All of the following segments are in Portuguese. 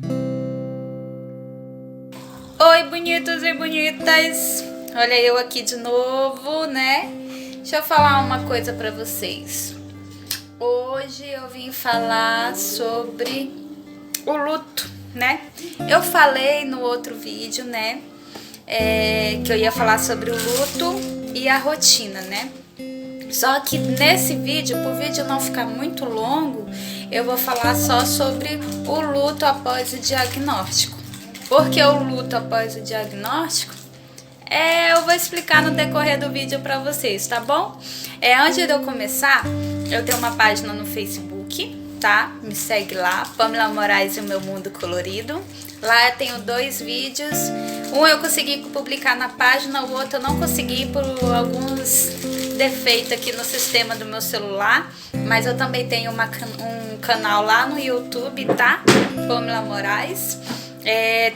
Oi, bonitos e bonitas! Olha eu aqui de novo, né? Deixa eu falar uma coisa pra vocês. Hoje eu vim falar sobre o luto, né? Eu falei no outro vídeo, né? Que eu ia falar sobre o luto e a rotina, né? Só que nesse vídeo, pro vídeo não ficar muito longo, eu vou falar só sobre o luto após o diagnóstico. Porque o luto após o diagnóstico, eu vou explicar no decorrer do vídeo pra vocês, tá bom? Antes de eu começar, eu tenho uma página no Facebook, tá? Me segue lá, Pamela Moraes e o Meu Mundo Colorido. Lá eu tenho 2 vídeos, um eu consegui publicar na página, o outro eu não consegui por alguns defeitos aqui no sistema do meu celular, mas eu também tenho um canal lá no YouTube, tá? Pamela Moraes.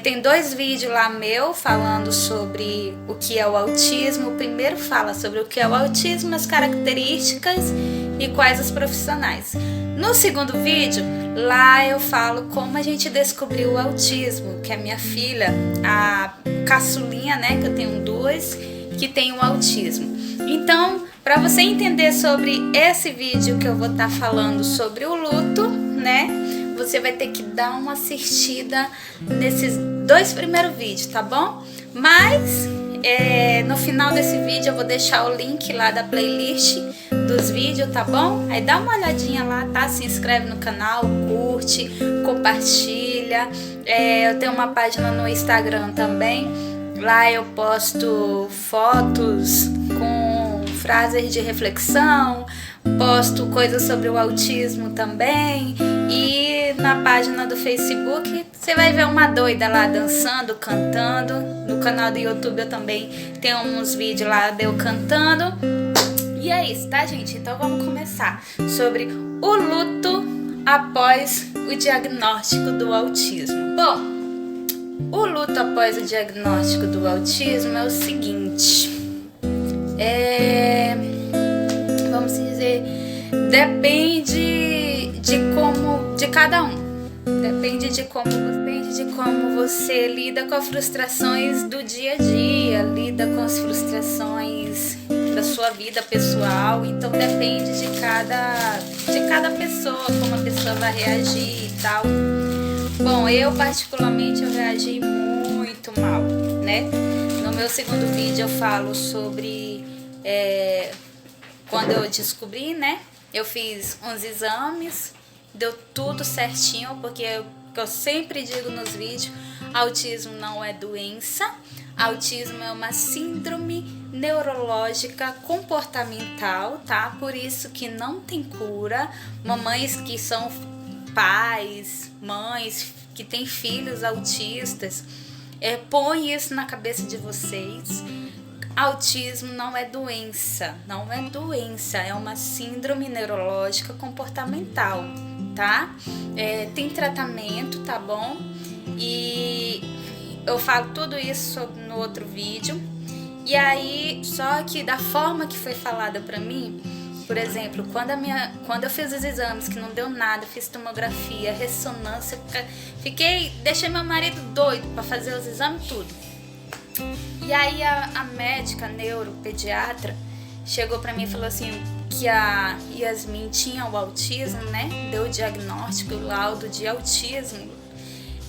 Tem 2 vídeos lá meu falando sobre o que é o autismo. O primeiro fala sobre o que é o autismo, as características e quais os profissionais. No segundo vídeo, lá eu falo como a gente descobriu o autismo, que é minha filha, a caçulinha, né, que eu tenho 2, que tem o autismo. Então, para você entender sobre esse vídeo que eu vou estar falando sobre o luto, né, você vai ter que dar uma assistida nesses 2 primeiros vídeos, tá bom? Mas no final desse vídeo eu vou deixar o link lá da playlist dos vídeos, tá bom? Aí dá uma olhadinha lá, tá? Se inscreve no canal, curte, compartilha. Eu tenho uma página no Instagram também. Lá eu posto fotos com frases de reflexão, posto coisas sobre o autismo também. E na página do Facebook você vai ver uma doida lá dançando, cantando. No canal do YouTube eu também tenho uns vídeos lá de eu cantando. E é isso, tá, gente? Então vamos começar sobre o luto após o diagnóstico do autismo. Bom, o luto após o diagnóstico do autismo é o seguinte. Vamos dizer, depende de cada um. Depende de como você lida com as frustrações do dia a dia, lida com as frustrações da sua vida pessoal. Então depende de cada pessoa, como a pessoa vai reagir e tal. Bom, eu particularmente eu reagi muito mal, né? No meu segundo vídeo eu falo sobre quando eu descobri, né? Eu fiz uns exames, deu tudo certinho, porque eu sempre digo nos vídeos, autismo não é doença, autismo é uma síndrome neurológica comportamental, tá? Por isso que não tem cura. Mamães que são pais, mães que têm filhos autistas, põe isso na cabeça de vocês. Autismo não é doença, é uma síndrome neurológica comportamental, tá? Tem tratamento, tá bom? E eu falo tudo isso no outro vídeo. E aí, só que da forma que foi falada pra mim, por exemplo, quando eu fiz os exames que não deu nada, fiz tomografia, ressonância, deixei meu marido doido pra fazer os exames tudo. E aí a médica, neuropediatra, chegou pra mim e falou assim que a Yasmin tinha o autismo, né? Deu o diagnóstico, o laudo de autismo,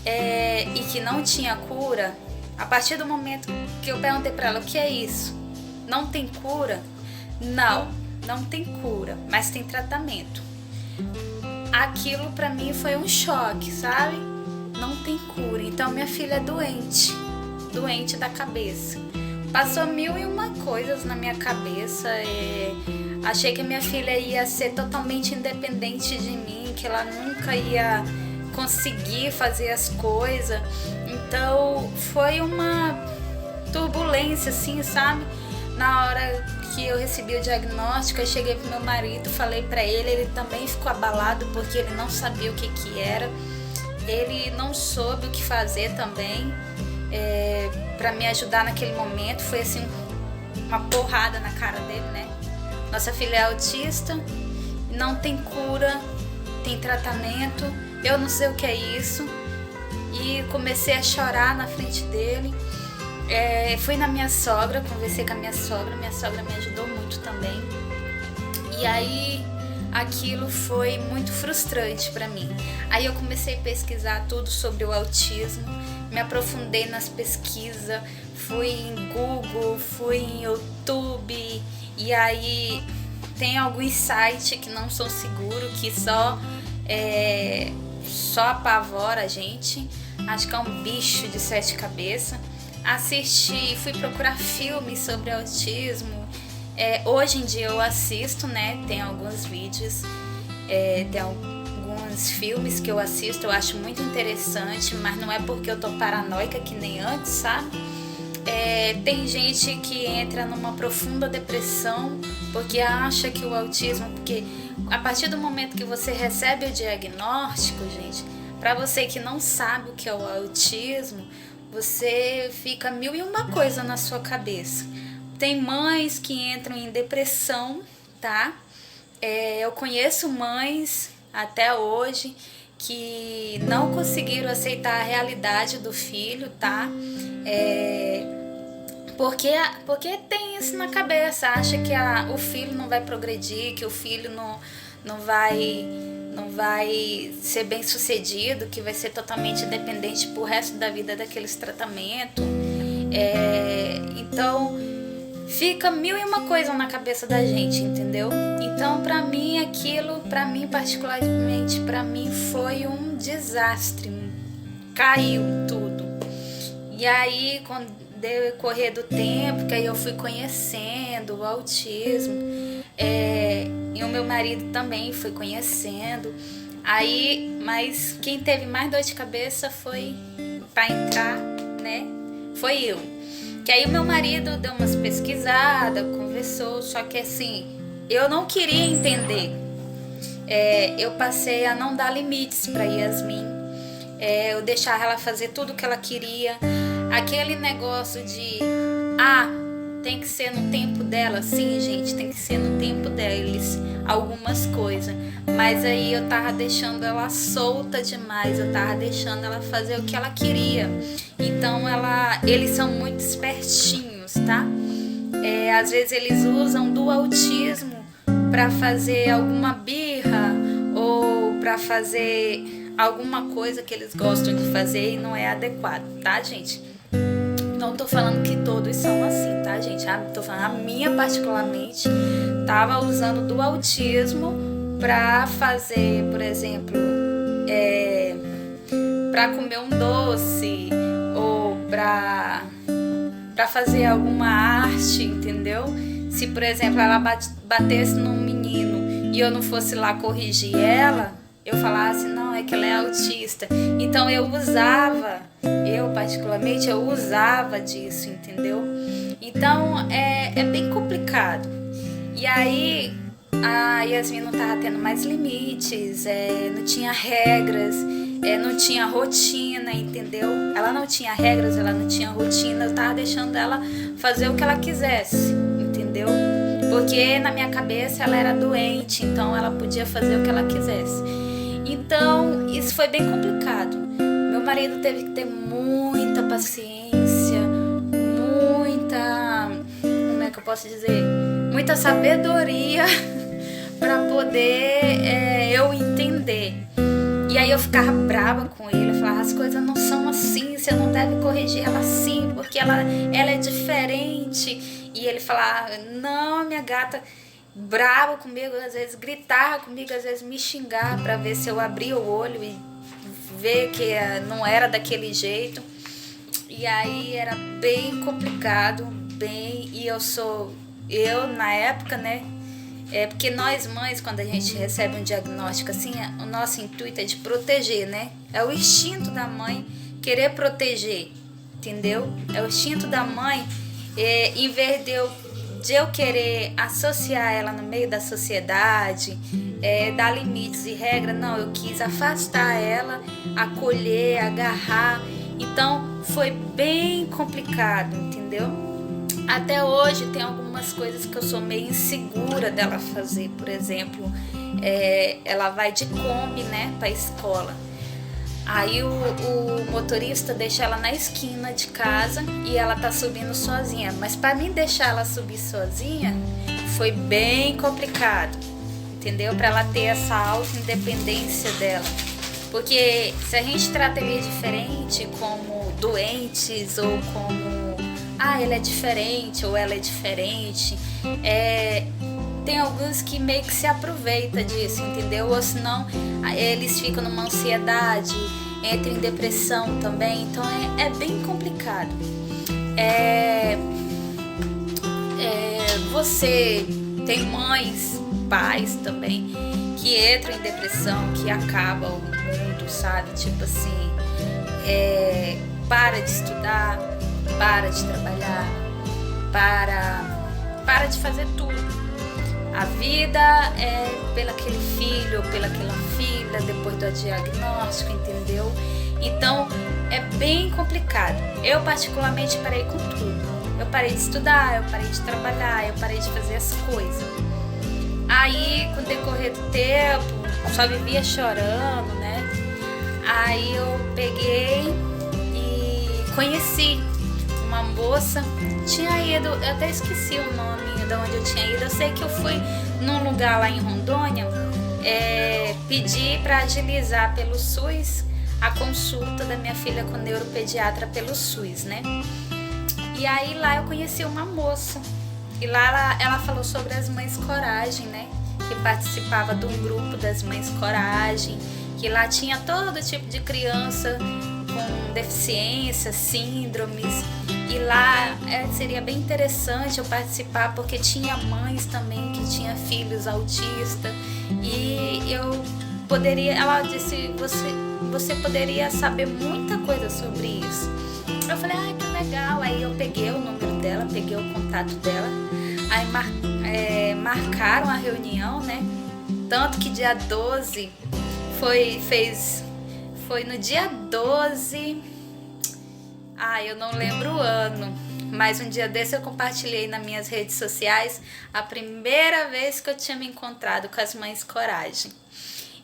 e que não tinha cura. A partir do momento que eu perguntei pra ela, o que é isso? Não tem cura? Não tem cura, mas tem tratamento. Aquilo pra mim foi um choque, sabe? Não tem cura, então minha filha é doente da cabeça. Passou 1001 coisas na minha cabeça. Achei que a minha filha ia ser totalmente independente de mim, que ela nunca ia conseguir fazer as coisas. Então foi uma turbulência, assim, sabe? Na hora que eu recebi o diagnóstico, eu cheguei pro meu marido, falei pra ele também ficou abalado porque ele não sabia o que era. Ele não soube o que fazer também. Para me ajudar naquele momento, foi assim uma porrada na cara dele, né? Nossa filha é autista, não tem cura, tem tratamento, eu não sei o que é isso, e comecei a chorar na frente dele. Fui na minha sogra, conversei com a minha sogra me ajudou muito também. E aí aquilo foi muito frustrante para mim. Aí eu comecei a pesquisar tudo sobre o autismo, me aprofundei nas pesquisas, fui em Google, fui em YouTube, e aí tem alguns sites que não são seguros, que só apavora a gente. Acho que é um bicho de 7 cabeças. Assisti, fui procurar filmes sobre autismo. Hoje em dia eu assisto, né? Tem alguns vídeos, tem alguns filmes que eu assisto, eu acho muito interessante, mas não é porque eu tô paranoica que nem antes, sabe? Tem gente que entra numa profunda depressão porque acha que o autismo, porque a partir do momento que você recebe o diagnóstico, gente, para você que não sabe o que é o autismo, você fica 1001 coisa na sua cabeça. Tem mães que entram em depressão, tá? Eu conheço mães até hoje que não conseguiram aceitar a realidade do filho, tá? Porque tem isso na cabeça, acha que o filho não vai progredir, que o filho não vai ser bem sucedido, que vai ser totalmente dependente pro resto da vida daqueles tratamentos. Então fica 1001 coisa na cabeça da gente, entendeu? Então pra mim particularmente, pra mim foi um desastre, caiu tudo. E aí, com o decorrer do tempo, que aí eu fui conhecendo o autismo, e o meu marido também foi conhecendo. Aí, mas quem teve mais dor de cabeça foi para entrar, né? Foi eu. Que aí o meu marido deu umas pesquisadas, conversou, só que assim, eu não queria entender. Eu passei a não dar limites para Yasmin. Eu deixar ela fazer tudo o que ela queria. Aquele negócio de tem que ser no tempo dela. Sim, gente, tem que ser no tempo deles algumas coisas, mas aí eu tava deixando ela solta demais, eu tava deixando ela fazer o que ela queria. Então eles são muito espertinhos, tá? Às vezes eles usam do autismo para fazer alguma birra ou para fazer alguma coisa que eles gostam de fazer e não é adequado, tá, gente? Não tô falando que todos são assim, tá, gente? Tô falando, a minha particularmente tava usando do autismo pra fazer, por exemplo, pra comer um doce ou pra fazer alguma arte, entendeu? Se, por exemplo, ela batesse num menino e eu não fosse lá corrigir ela, eu falasse, não, é que ela é autista. Então eu particularmente usava disso, entendeu? Então é bem complicado. E aí a Yasmin não tava tendo mais limites, não tinha regras, não tinha rotina, entendeu? Ela não tinha regras, ela não tinha rotina, eu tava deixando ela fazer o que ela quisesse, entendeu? Porque na minha cabeça ela era doente, então ela podia fazer o que ela quisesse. Então isso foi bem complicado. Meu marido teve que ter muita paciência, como é que eu posso dizer? Muita sabedoria para poder eu entender. E aí eu ficava brava com ele, eu falava, as coisas não são assim, você não deve corrigir ela assim, porque ela é diferente. E ele falava, não, minha gata, brava comigo, às vezes gritava comigo, às vezes me xingava para ver se eu abria o olho e ver que não era daquele jeito. E aí era bem complicado, e eu na época, né? Porque nós mães, quando a gente recebe um diagnóstico assim, o nosso intuito é de proteger, né? É o instinto da mãe querer proteger, entendeu? É o instinto da mãe, em vez de eu querer associar ela no meio da sociedade, dar limites e regras, não, eu quis afastar ela, acolher, agarrar. Então foi bem complicado, entendeu? Até hoje tem algumas coisas que eu sou meio insegura dela fazer. Por exemplo, ela vai de Kombi, né, pra escola. Aí o motorista deixa ela na esquina de casa e ela tá subindo sozinha. Mas para mim deixar ela subir sozinha foi bem complicado, entendeu? Para ela ter essa auto-independência dela. Porque se a gente trata ele diferente, como doentes ou como ele é diferente ou ela é diferente, tem alguns que meio que se aproveita disso, entendeu? Ou senão eles ficam numa ansiedade, entram em depressão também, então é bem complicado. Você tem mães, pais também, que entram em depressão, que acabam o mundo, sabe? Tipo assim, para de estudar, para de trabalhar, para de fazer tudo. A vida é pelo aquele filho, pela aquela filha, depois do diagnóstico, entendeu? Então, é bem complicado. Eu, particularmente, parei com tudo. Eu parei de estudar, eu parei de trabalhar, eu parei de fazer as coisas. Aí, com o decorrer do tempo, só vivia chorando, né? Aí eu peguei e conheci uma moça. Tinha ido, eu até esqueci o nome de onde eu tinha ido. Eu sei que eu fui num lugar lá em Rondônia, pedi para agilizar pelo SUS a consulta da minha filha com neuropediatra pelo SUS, né? E aí lá eu conheci uma moça. E lá ela falou sobre as Mães Coragem, né? Que participava de um grupo das Mães Coragem, que lá tinha todo tipo de criança com deficiência, síndromes. E lá seria bem interessante eu participar, porque tinha mães também que tinham filhos autistas. E eu poderia, ela disse, você poderia saber muita coisa sobre isso. Eu falei, que legal. Aí eu peguei o número dela, peguei o contato dela. Aí marcaram a reunião, né? Tanto que dia 12 foi no dia 12. Eu não lembro o ano, mas um dia desse eu compartilhei nas minhas redes sociais a primeira vez que eu tinha me encontrado com as Mães Coragem.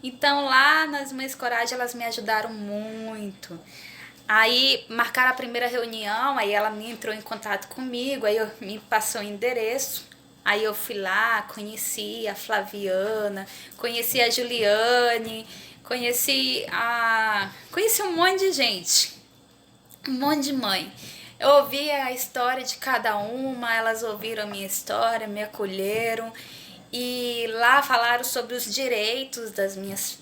Então lá nas Mães Coragem elas me ajudaram muito. Aí marcaram a primeira reunião, aí ela me entrou em contato comigo, aí me passou o endereço. Aí eu fui lá, conheci a Flaviana, conheci a Juliane, conheci um monte de gente, um monte de mãe. Eu ouvi a história de cada uma, elas ouviram a minha história, me acolheram. E lá falaram sobre os direitos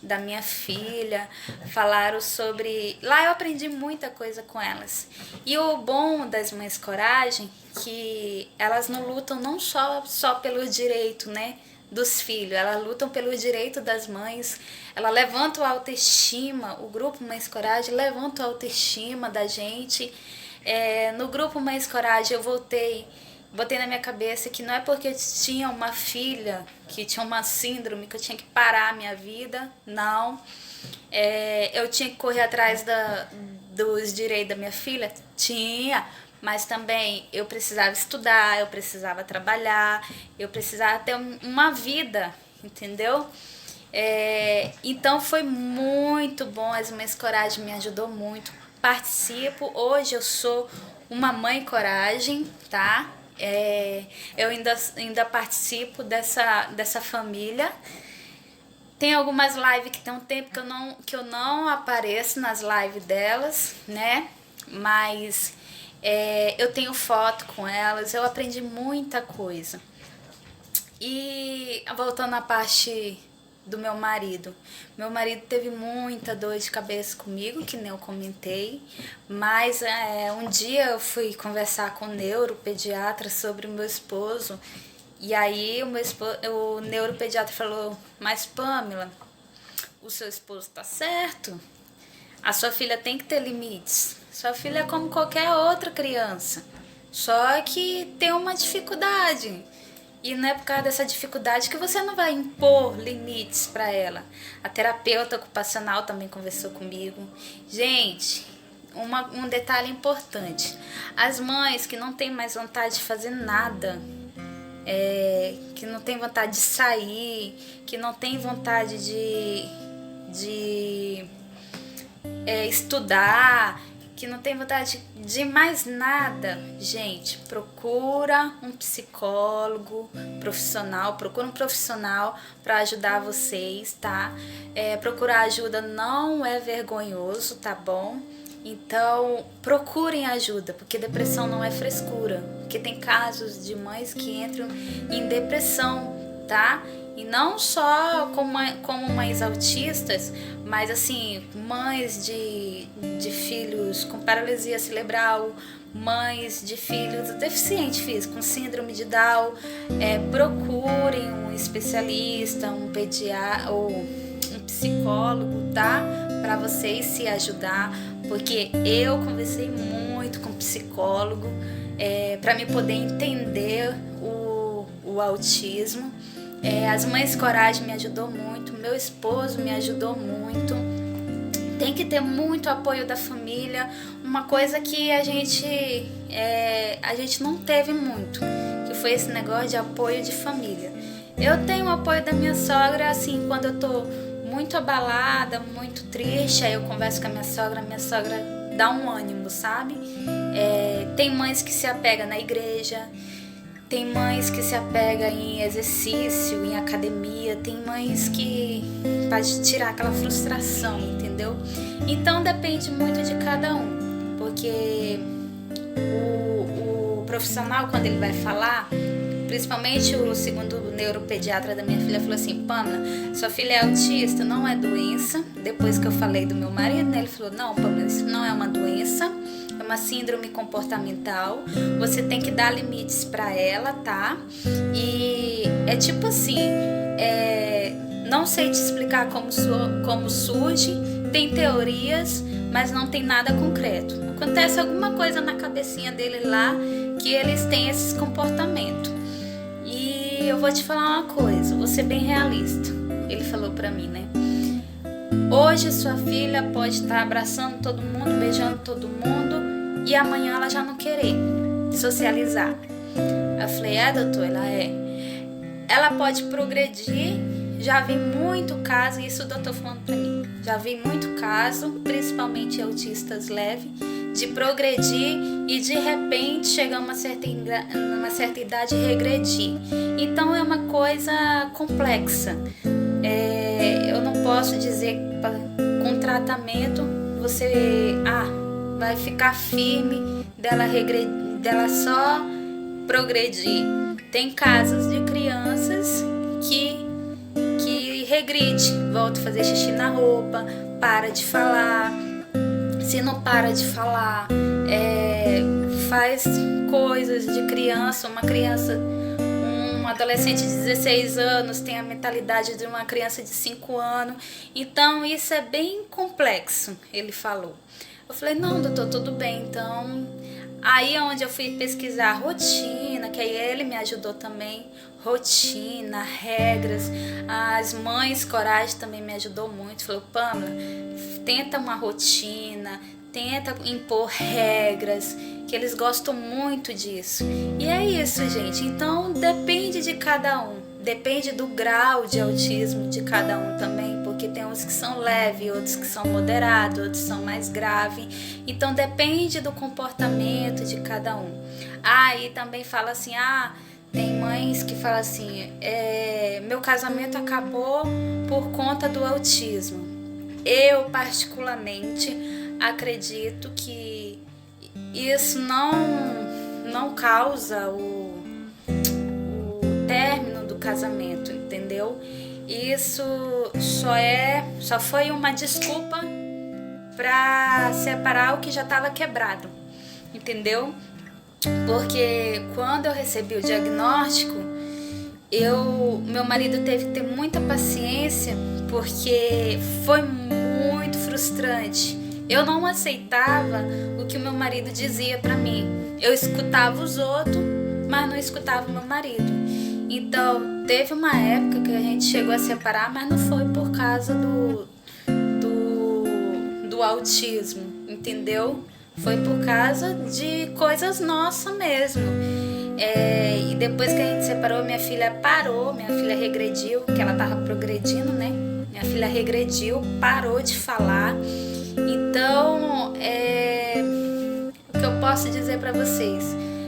da minha filha, falaram sobre... Lá eu aprendi muita coisa com elas. E o bom das Mães Coragem, que elas não lutam não só pelo direito, né, dos filhos, elas lutam pelo direito das mães, ela levanta a autoestima, o grupo Mães Coragem levanta a autoestima da gente. No grupo Mães Coragem eu botei na minha cabeça que não é porque eu tinha uma filha que tinha uma síndrome que eu tinha que parar a minha vida, não. Eu tinha que correr atrás dos direitos da minha filha? Tinha, mas também eu precisava estudar, eu precisava trabalhar, eu precisava ter uma vida, entendeu? Então foi muito bom, as Mães Coragem me ajudou muito. Participo, hoje eu sou uma Mãe Coragem, tá? Eu ainda participo dessa família. Tem algumas lives que tem um tempo que eu não apareço nas lives delas, né? Mas eu tenho foto com elas, eu aprendi muita coisa. E voltando à parte do meu marido teve muita dor de cabeça comigo, que nem eu comentei, mas um dia eu fui conversar com o neuropediatra sobre o meu esposo, e aí o neuropediatra falou, mas Pamela, o seu esposo tá certo, a sua filha tem que ter limites, sua filha é como qualquer outra criança, só que tem uma dificuldade. E não é por causa dessa dificuldade que você não vai impor limites para ela. A terapeuta ocupacional também conversou comigo. Gente, um detalhe importante. As mães que não têm mais vontade de fazer nada, que não tem vontade de sair, que não tem vontade de estudar, que não tem vontade de mais nada, gente, procura um psicólogo profissional, procura um profissional para ajudar vocês, tá? Procurar ajuda não é vergonhoso, tá bom? Então, procurem ajuda, porque depressão não é frescura, porque tem casos de mães que entram em depressão, tá? E não só como mães autistas, mas assim, mães de filhos com paralisia cerebral, mães de filhos deficientes físicos, com síndrome de Down. Procurem um especialista, um pediatra ou um psicólogo, tá? Para vocês se ajudar, porque eu conversei muito com psicólogo para me poder entender o autismo. As Mães Coragem me ajudou muito, meu esposo me ajudou muito. Tem que ter muito apoio da família, uma coisa que a gente não teve muito, que foi esse negócio de apoio de família. Eu tenho o apoio da minha sogra, assim, quando eu tô muito abalada, muito triste, aí eu converso com a minha sogra dá um ânimo, sabe? Tem mães que se apegam na igreja, tem mães que se apegam em exercício, em academia, tem mães que pode tirar aquela frustração, entendeu? Então depende muito de cada um, porque o profissional, quando ele vai falar, principalmente o segundo neuropediatra da minha filha falou assim: Pamela, sua filha é autista, não é doença. Depois que eu falei do meu marido, né, ele falou: não, Pamela, isso não é uma doença, é uma síndrome comportamental, você tem que dar limites pra ela, tá? E é tipo assim, não sei te explicar como surge, tem teorias, mas não tem nada concreto. Acontece alguma coisa na cabecinha dele lá que eles têm esses comportamentos. E eu vou te falar uma coisa, vou ser bem realista. Ele falou pra mim, né? Hoje sua filha pode estar abraçando todo mundo, beijando todo mundo, e amanhã ela já não querer socializar. Eu falei: doutor, ela pode progredir. Já vi muito caso, isso o doutor falando pra mim, já vi muito caso, principalmente autistas leves, de progredir e de repente chegar a uma certa idade e regredir. Então é uma coisa complexa. Eu não posso dizer que com tratamento você vai ficar firme dela só progredir. Tem casos de crianças que regride, volta a fazer xixi na roupa, para de falar. Se não para de falar, faz coisas de criança, um adolescente de 16 anos tem a mentalidade de uma criança de 5 anos. Então isso é bem complexo, ele falou. Eu falei: não, doutor, tudo bem. Então, aí é onde eu fui pesquisar rotina, que aí ele me ajudou também, rotina, regras. As Mães Coragem também me ajudou muito, falou: Pamela, tenta uma rotina, tenta impor regras, que eles gostam muito disso. E é isso, gente. Então depende de cada um, depende do grau de autismo de cada um também, porque tem uns que são leves, outros que são moderados, outros são mais graves. Então depende do comportamento de cada um. E também fala assim: tem mães que falam assim: meu casamento acabou por conta do autismo. Eu particularmente acredito que isso não causa o término do casamento, entendeu? Isso só foi uma desculpa para separar o que já estava quebrado, entendeu? Porque quando eu recebi o diagnóstico, meu marido teve que ter muita paciência, porque foi muito frustrante. Eu não aceitava o que o meu marido dizia pra mim. Eu escutava os outros, mas não escutava o meu marido. Então, teve uma época que a gente chegou a separar, mas não foi por causa do autismo, entendeu? Foi por causa de coisas nossas mesmo. E depois que a gente separou, minha filha parou, minha filha regrediu, porque ela tava progredindo, né? Minha filha regrediu, parou de falar. Então, posso dizer pra vocês?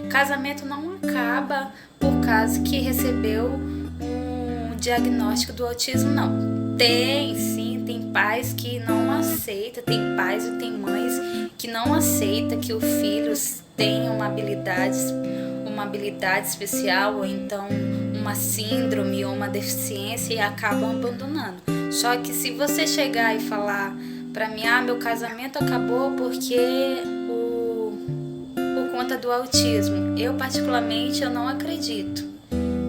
Casamento não acaba por causa que recebeu um diagnóstico do autismo, não. Tem, sim, tem pais que não aceitam, tem pais e tem mães que não aceitam que o filho tenha uma habilidade especial, ou então uma síndrome ou uma deficiência, e acabam abandonando. Só que se você chegar e falar pra mim, meu casamento acabou porque por conta do autismo, eu particularmente eu não acredito.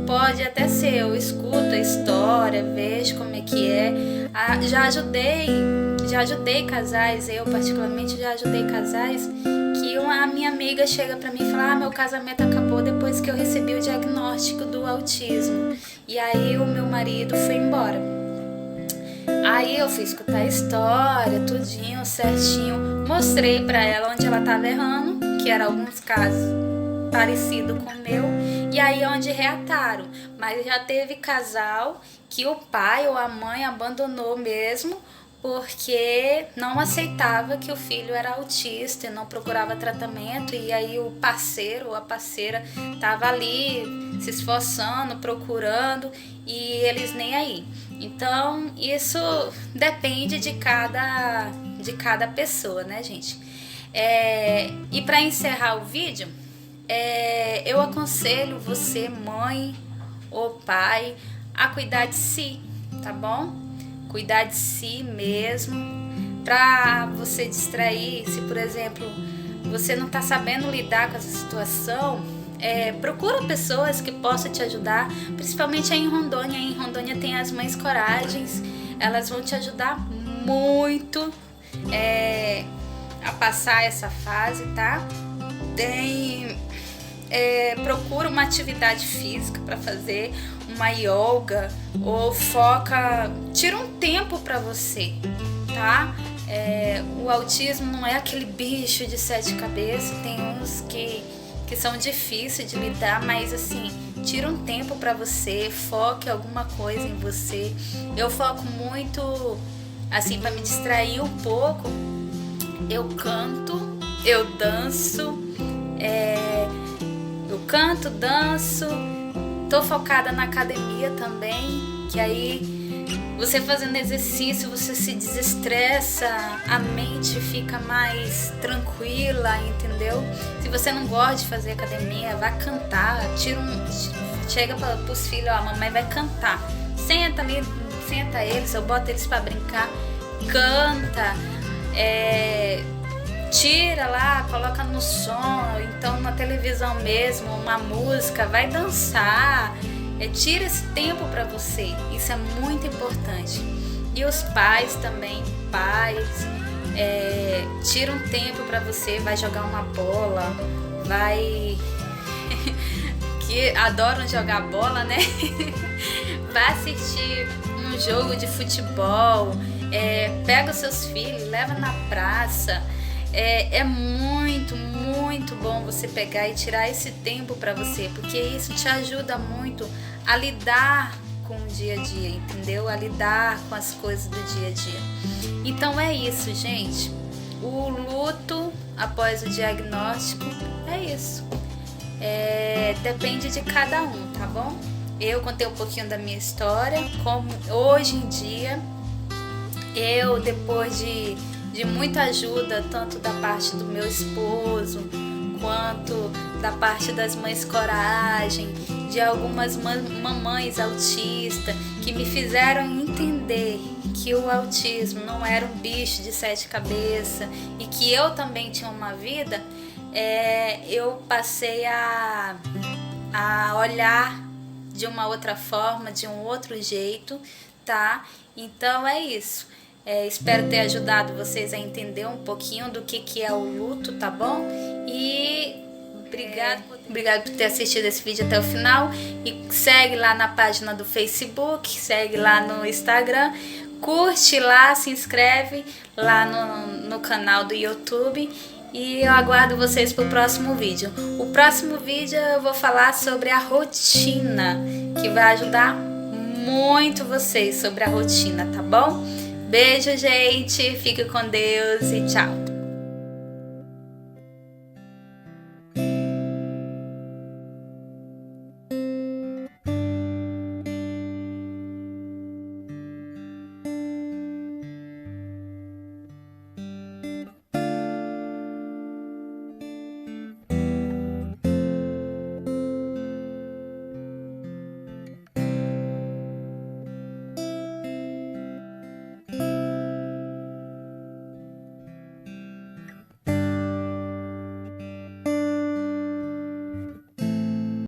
Pode até ser, eu escuto a história, vejo como é que é. Já ajudei casais, eu particularmente já ajudei casais que a minha amiga chega pra mim e fala: meu casamento acabou depois que eu recebi o diagnóstico do autismo. E aí o meu marido foi embora. Aí eu fui escutar a história, tudinho, certinho. Mostrei pra ela onde ela tava errando, que era alguns casos parecido com o meu, e aí onde reataram. Mas já teve casal que o pai ou a mãe abandonou mesmo, porque não aceitava que o filho era autista e não procurava tratamento, e aí o parceiro ou a parceira tava ali se esforçando, procurando, e eles nem aí. Então isso depende de cada pessoa, né, gente? E para encerrar o vídeo, eu aconselho você, mãe ou pai, a cuidar de si, tá bom? Cuidar de si mesmo, pra você distrair. Se, por exemplo, você não tá sabendo lidar com essa situação, procura pessoas que possam te ajudar, principalmente aí em Rondônia. Em Rondônia tem as Mães Coragens, elas vão te ajudar muito a passar essa fase, tá? Procura uma atividade física para fazer, uma yoga, ou tira um tempo para você, tá? O autismo não é aquele bicho de 7 cabeças, tem uns que são difíceis de lidar, mas assim, tira um tempo para você, foque alguma coisa em você. Eu foco muito, assim, para me distrair um pouco, eu canto, eu danço, danço, tô focada na academia também, que aí você fazendo exercício, você se desestressa, a mente fica mais tranquila, entendeu? Se você não gosta de fazer academia, vai cantar, chega pros filhos, a mamãe vai cantar, senta eles, eu boto eles pra brincar, canta, tira lá, coloca no som, então na televisão mesmo, uma música, vai dançar, tira esse tempo para você, isso é muito importante. E os pais também, tira um tempo para você, vai jogar uma bola, que adoram jogar bola, né? Vai assistir um jogo de futebol, pega os seus filhos, leva na praça. É muito, muito bom você pegar e tirar esse tempo para você, porque isso te ajuda muito a lidar com o dia a dia, entendeu? A lidar com as coisas do dia a dia. Então é isso, gente. O luto após o diagnóstico é isso. Depende de cada um, tá bom? Eu contei um pouquinho da minha história, como hoje em dia, depois de muita ajuda, tanto da parte do meu esposo, quanto da parte das Mães Coragem, de algumas mamães autistas que me fizeram entender que o autismo não era um bicho de 7 cabeças e que eu também tinha uma vida, eu passei a olhar de uma outra forma, de um outro jeito, tá? Então é isso. Espero ter ajudado vocês a entender um pouquinho do que é o luto, tá bom? E obrigado por ter assistido esse vídeo até o final. E segue lá na página do Facebook, segue lá no Instagram, curte lá, se inscreve lá no canal do YouTube. E eu aguardo vocês para o próximo vídeo. O próximo vídeo eu vou falar sobre a rotina, que vai ajudar muito vocês sobre a rotina, tá bom? Beijo, gente. Fique com Deus e tchau.